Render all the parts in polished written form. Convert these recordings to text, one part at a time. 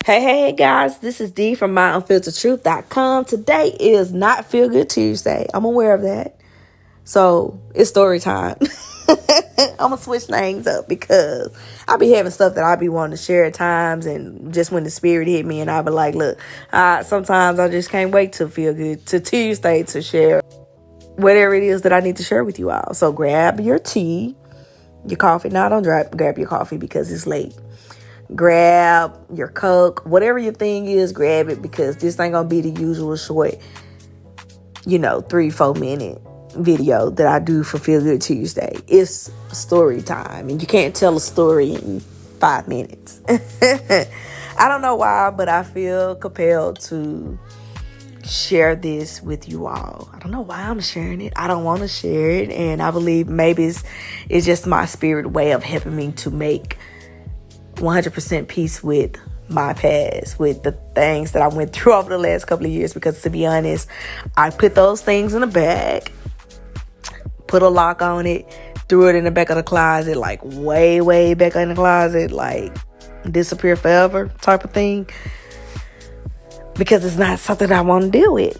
Hey, guys, this is Dee from myunfilteredtruth.com. Today is not Feel Good Tuesday. I'm aware of that. So it's story time. I'm going to switch things up because I be having stuff that I be wanting to share at times. And just when the spirit hit me and I be like, look, sometimes I just can't wait to feel good to Tuesday to share whatever it is that I need to share with you all. So grab your tea, your coffee. No, don't grab your coffee because it's late. Grab your Coke, whatever your thing is, grab it because this ain't gonna be the usual short, 3-4 minute video that I do for Feel Good Tuesday. It's story time, and you can't tell a story in 5 minutes. I don't know why, but I feel compelled to share this with you all. I don't know why I'm sharing it. I don't want to share it, and I believe maybe it's just my spirit way of helping me to make 100% peace with my past, with the things that I went through over the last couple of years. Because to be honest, I put those things in a bag, put a lock on it, threw it in the back of the closet, like way, way back in the closet, like disappear forever type of thing. Because it's not something I want to deal with.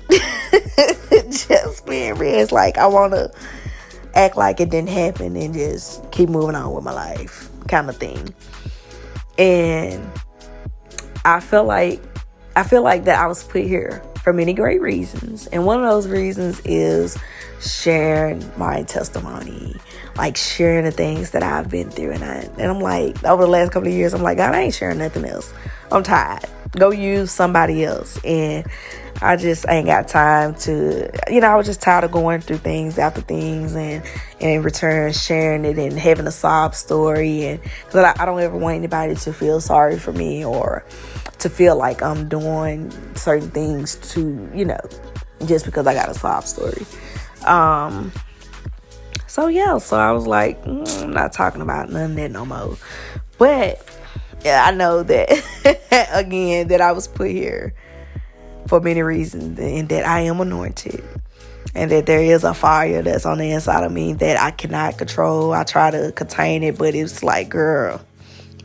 Just being real. It's like I want to act like it didn't happen and just keep moving on with my life kind of thing. And I feel like that I was put here for many great reasons. And one of those reasons is sharing my testimony, like sharing the things that I've been through. And I'm like, over the last couple of years, I'm like, God, I ain't sharing nothing else. I'm tired. Go use somebody else. And I just ain't got time to, I was just tired of going through things after things and in return sharing it and having a sob story. And because I don't ever want anybody to feel sorry for me or to feel like I'm doing certain things to, just because I got a sob story. So I was like, I'm not talking about none of that no more. But yeah, I know that, again, that I was put here for many reasons, and that I am anointed, and that there is a fire that's on the inside of me that I cannot control. I try to contain it, but it's like, girl,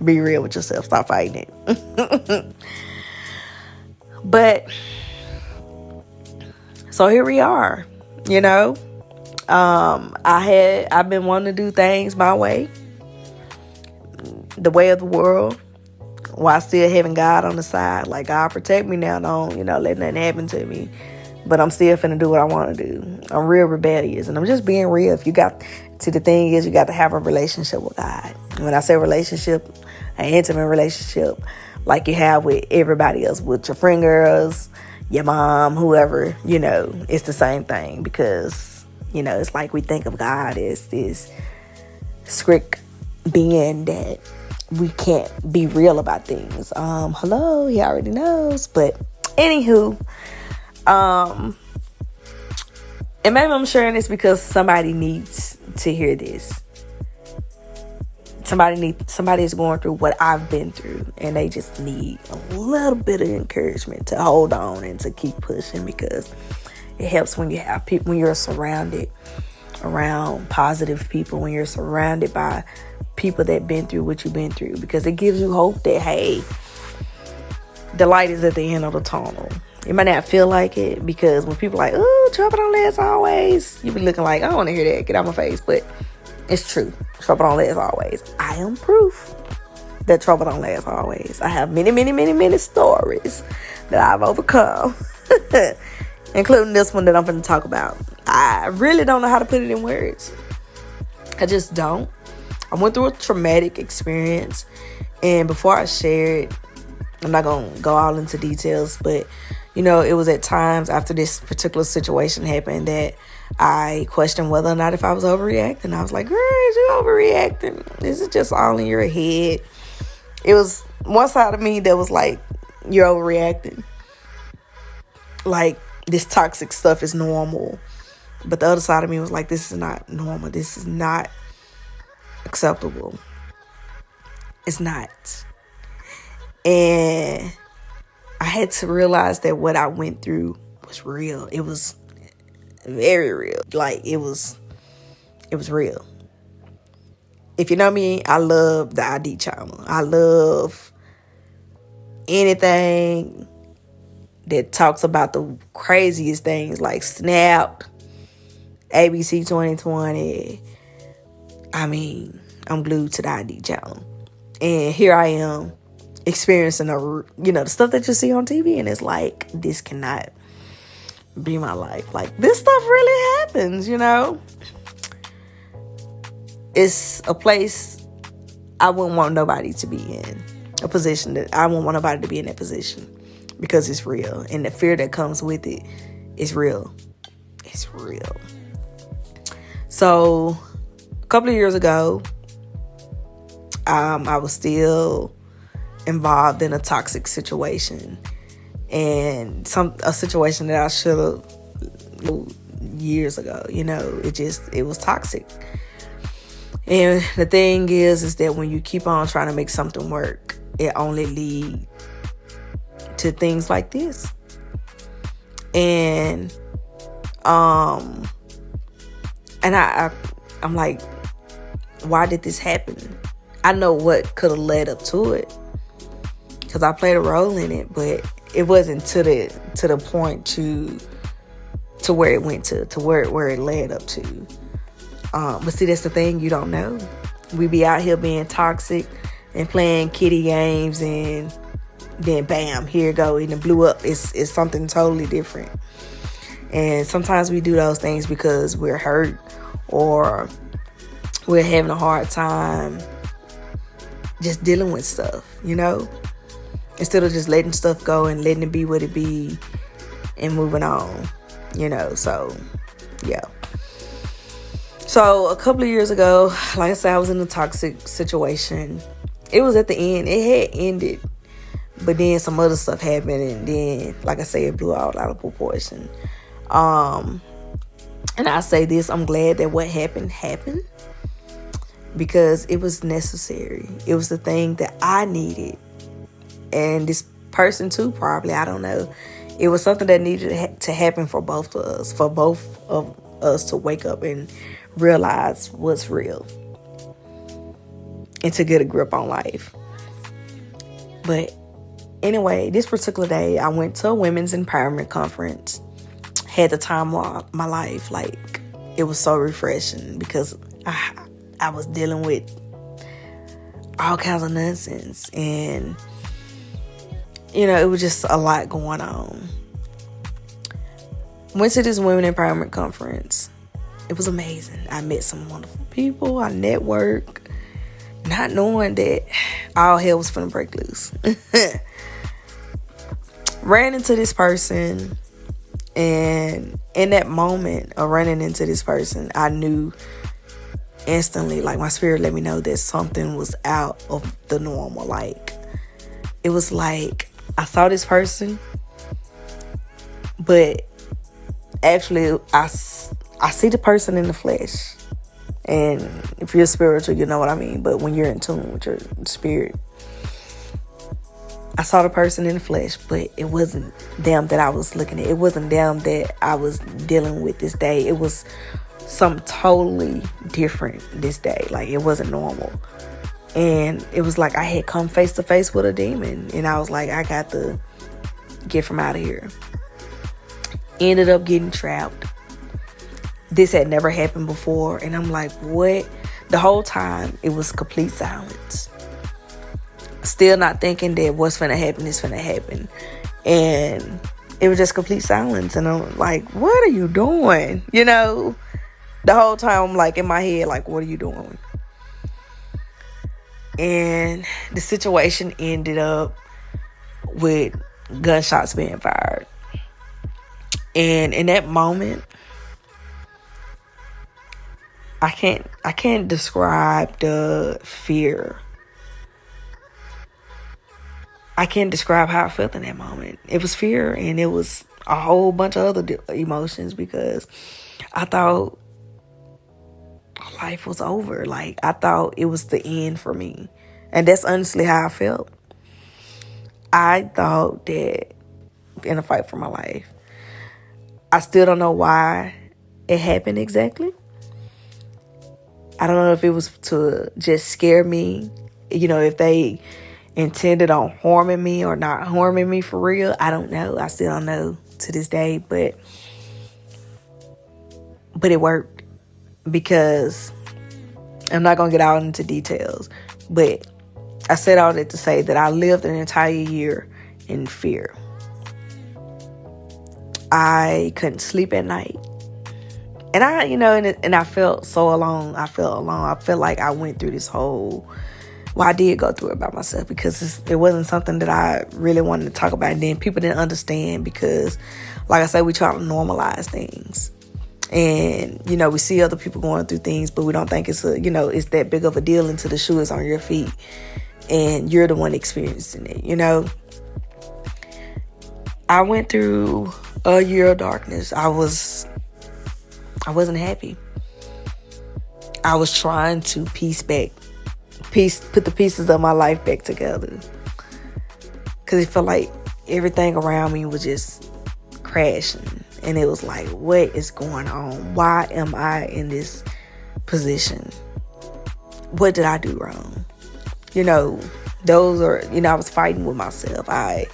be real with yourself. Stop fighting it. But so here we are. I've been wanting to do things my way, the way of the world, while still having God on the side. Like, God protect me now. Don't, let nothing happen to me. But I'm still finna do what I want to do. I'm real rebellious. And I'm just being real. The thing is, you got to have a relationship with God. And when I say relationship, an intimate relationship, like you have with everybody else, with your friend girls, your mom, whoever, it's the same thing. Because, it's like we think of God as this strict being that we can't be real about things. Hello, he already knows. But anywho, and maybe I'm sharing this because somebody needs to hear this. Somebody is going through what I've been through, and they just need a little bit of encouragement to hold on and to keep pushing, because it helps when you have people, when you're surrounded around positive people, when you're surrounded by people that been through what you've been through, because it gives you hope that, hey, the light is at the end of the tunnel. It might not feel like it, because when people are like, oh, trouble don't last always, you be looking like, I don't want to hear that, get out my face. But it's true. Trouble don't last always. I am proof that trouble don't last always. I have many, many, many, many stories that I've overcome, including this one that I'm going to talk about. I really don't know how to put it in words. I just don't. I went through a traumatic experience, and before I share it, I'm not going to go all into details, but, it was at times after this particular situation happened that I questioned whether or not if I was overreacting. I was like, girl, is you overreacting? This is just all in your head. It was one side of me that was like, you're overreacting. Like, this toxic stuff is normal. But the other side of me was like, this is not normal. This is not acceptable. It's not. And I had to realize that what I went through was real. It was very real. Like, it was real. If you know me, I love the ID channel. I love anything that talks about the craziest things like Snap, ABC 2020. I mean, I'm glued to the ID channel. And here I am experiencing the stuff that you see on TV, and it's like, this cannot be my life. Like, this stuff really happens, It's a place I wouldn't want nobody to be in. A position that I wouldn't want nobody to be in that position, because it's real. And the fear that comes with it is real. It's real. So, a couple of years ago, I was still involved in a toxic situation, and a situation that I should have years ago. It was toxic. And the thing is that when you keep on trying to make something work, it only leads to things like this. And I'm like, why did this happen? I know what could have led up to it, because I played a role in it, but it wasn't to the point to where it went to where it led up to. But see, that's the thing, you don't know. We be out here being toxic and playing kiddie games, and then bam, here it go, and it blew up. It's something totally different. And sometimes we do those things because we're hurt, or we're having a hard time just dealing with stuff, instead of just letting stuff go and letting it be what it be and moving on, so yeah. So a couple of years ago, like I said, I was in a toxic situation. It was at the end. It had ended, but then some other stuff happened, and then, like I say, it blew out of proportion. And I say this, I'm glad that what happened, because it was necessary. It was the thing that I needed. And this person too, probably, I don't know. It was something that needed to happen for both of us, to wake up and realize what's real and to get a grip on life. But anyway, this particular day, I went to a women's empowerment conference. Had the time of my life. Like, it was so refreshing, because I was dealing with all kinds of nonsense, and it was just a lot going on. Went to this women empowerment conference. It was amazing. I met some wonderful people. I networked, not knowing that all hell was finna break loose. Ran into this person, and in that moment of running into this person, I knew instantly, like, my spirit let me know that something was out of the normal. Like, it was like I saw this person, but actually I see the person in the flesh. And if you're spiritual, you know what I mean. But when you're in tune with your spirit, I saw the person in the flesh, but it wasn't them that I was looking at. It wasn't them that I was dealing with this day. It was something totally different this day. Like, it wasn't normal. And it was like I had come face to face with a demon. And I was like, I got to get from out of here. Ended up getting trapped. This had never happened before. And I'm like, what? The whole time, it was complete silence. Still not thinking that what's finna happen is finna happen. And it was just complete silence. And I'm like, what are you doing? The whole time I'm like in my head, like, what are you doing? And the situation ended up with gunshots being fired. And in that moment, I can't describe the fear. I can't describe how I felt in that moment. It was fear, and it was a whole bunch of other emotions, because I thought life was over. Like, I thought it was the end for me. And that's honestly how I felt. I thought that in a fight for my life. I still don't know why it happened exactly. I don't know if it was to just scare me. If intended on harming me or not harming me for real. I don't know. I still don't know to this day, but it worked, because I'm not going to get out into details, but I said all that to say that I lived an entire year in fear. I couldn't sleep at night. And I felt so alone. I felt like I went through this whole, I did go through it by myself, because it wasn't something that I really wanted to talk about. And then people didn't understand because, like I said, we try to normalize things. And, we see other people going through things, but we don't think it's it's that big of a deal until the shoe is on your feet and you're the one experiencing it, I went through a year of darkness. I wasn't happy. I was trying to put the pieces of my life back together, because it felt like everything around me was just crashing. And it was like, what is going on? Why am I in this position? What did I do wrong? Those are, I was fighting with myself. I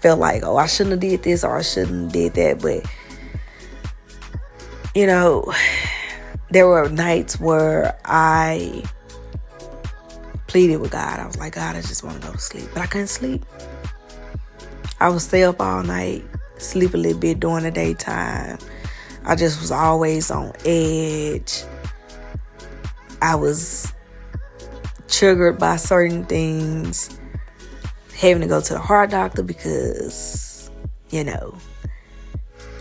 felt like, I shouldn't have did this, or I shouldn't have did that. But, there were nights where I pleaded with God. I was like, God, I just want to go to sleep. But I couldn't sleep. I would stay up all night, sleep a little bit during the daytime. I just was always on edge. I was triggered by certain things, having to go to the heart doctor because,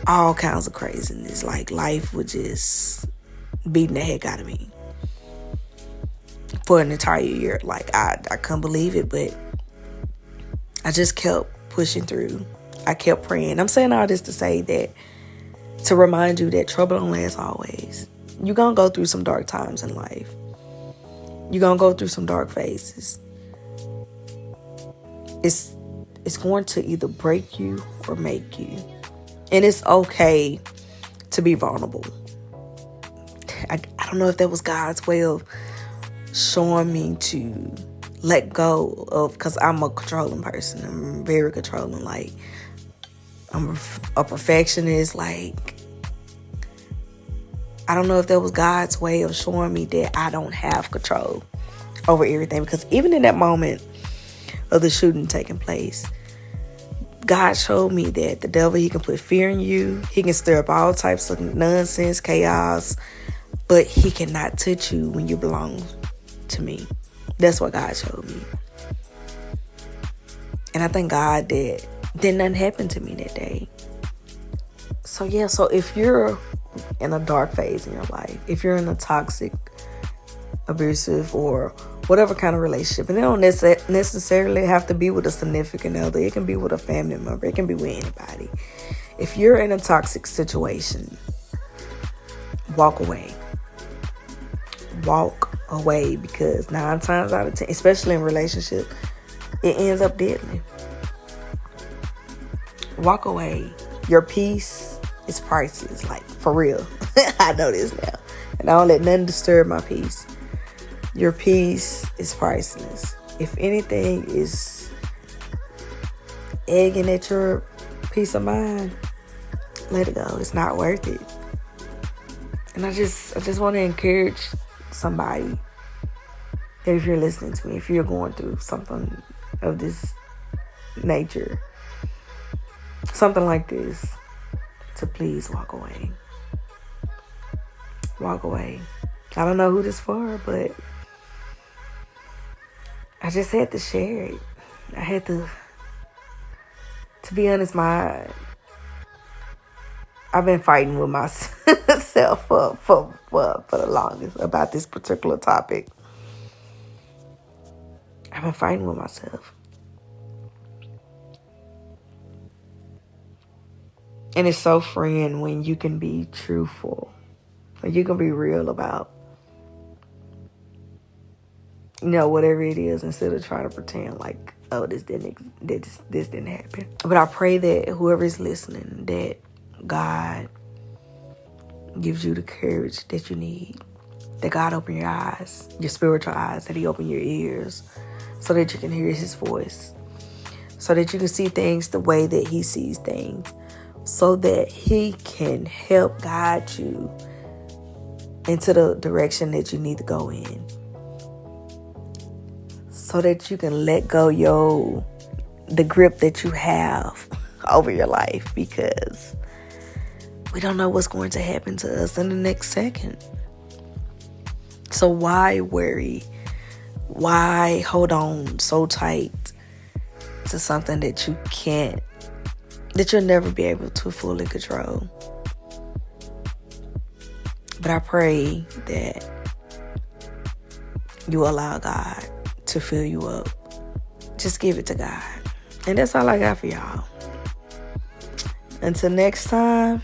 all kinds of craziness. Like, life was just beating the heck out of me for an entire year. Like, I couldn't believe it, but I just kept pushing through. I kept praying. I'm saying all this to say that, to remind you that trouble don't last always. You're going to go through some dark times in life. You're going to go through some dark phases. It's going to either break you or make you. And it's okay to be vulnerable. I don't know if that was God's way of showing me to let go of, because I'm a controlling person. I'm very controlling. Like, I'm a perfectionist. Like, I don't know if that was God's way of showing me that I don't have control over everything. Because even in that moment of the shooting taking place, God showed me that the devil, he can put fear in you. He can stir up all types of nonsense, chaos, but he cannot touch you when you belong to me. That's what God showed me. And I thank God that nothing happened to me that day. So if you're in a dark phase in your life, if you're in a toxic, abusive, or whatever kind of relationship, and it don't necessarily have to be with a significant other. It can be with a family member. It can be with anybody. If you're in a toxic situation, walk away. Walk away, because 9 times out of 10, especially in relationship, it ends up deadly. Walk away. Your peace is priceless, like, for real. I know this now. And I don't let nothing disturb my peace. Your peace is priceless. If anything is egging at your peace of mind, let it go. It's not worth it. And I just want to encourage somebody that, if you're listening to me, if you're going through something of this nature, something like this, to please walk away. Walk away. I don't know who this for, but I just had to share it. I had to be honest, I've been fighting with myself for the longest about this particular topic. I've been fighting with myself. And it's so freeing when you can be truthful. When you can be real about, whatever it is, instead of trying to pretend like, oh, this didn't happen. But I pray that whoever is listening, that God gives you the courage that you need that God open your eyes, your spiritual eyes, that he open your ears so that you can hear his voice, so that you can see things the way that he sees things, so that he can help guide you into the direction that you need to go in, so that you can let go the grip that you have over your life, because we don't know what's going to happen to us in the next second. So why worry? Why hold on so tight to something that you'll never be able to fully control? But I pray that you allow God to fill you up. Just give it to God. And that's all I got for y'all. Until next time,